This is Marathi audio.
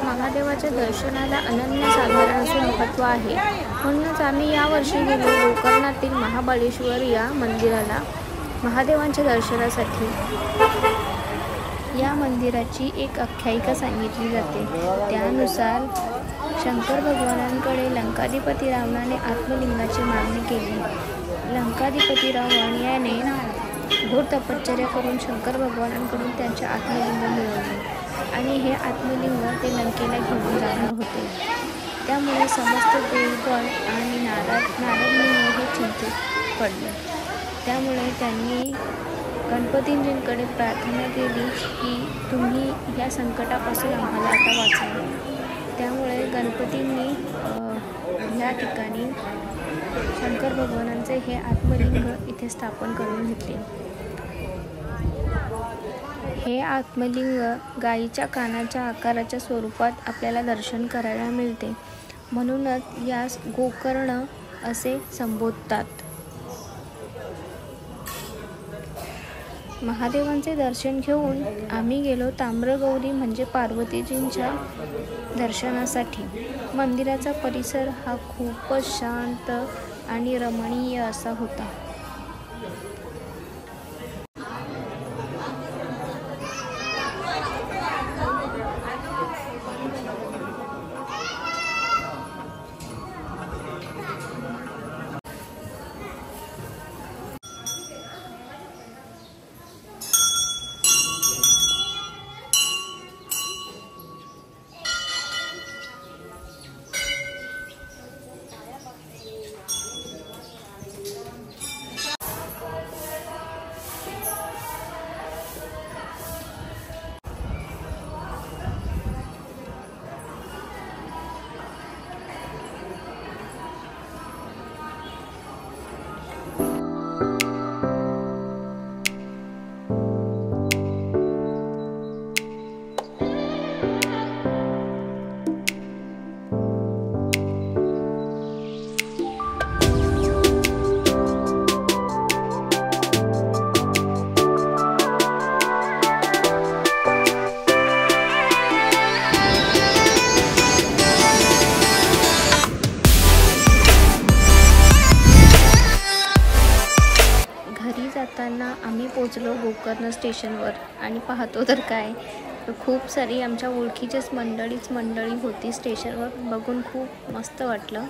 महादेवाच्या दर्शनाला अनन्यसाधारण असे महत्त्व आहे. म्हणूनच आम्ही यावर्षी गेलो गोकर्णातील महाबळेश्वर या मंदिराला महादेवांच्या दर्शनासाठी. या मंदिराची एक आख्यायिका सांगितली जाते. त्यानुसार शंकर भगवानांकडे लंकाधिपती रावणाने आत्मलिंगाची मागणी केली. लंकाधिपती रावण याने घोर तपश्चर्या करून शंकर भगवानांकडून त्यांचे आत्मलिंग मिळवले आणि हे आत्मलिंग ते लंकेला घेऊन जाणार होते. त्यामुळे समस्त देवगण आणि नारदमुनी हे चिंतेत पडले. त्यामुळे त्यांनी गणपतींकडे प्रार्थना केली की तुम्ही या संकटापासून आम्हाला आता वाचवा. त्यामुळे गणपतींनी या ठिकाणी शंकर भगवानांचे हे आत्मलिंग इथे स्थापन करून घेतले. हे आत्मलिंग गायीच्या कानाच्या आकाराच्या स्वरूपात आपल्याला दर्शन करायला मिळते. म्हणूनच यास गोकर्ण असे संबोधतात. महादेवांचे दर्शन घेऊन आम्ही गेलो ताम्रगौरी म्हणजे पार्वतीजींच्या दर्शनासाठी. मंदिराचा परिसर हा खूपच शांत आणि रमणीय असा होता. आम्ही पोचलो गोकर्ण स्टेशनवर आणि पाहतो तर काय खूप सारी आमच्या ओळखीचीच मंडळी होती स्टेशनवर. बघून खूप मस्त वाटलं.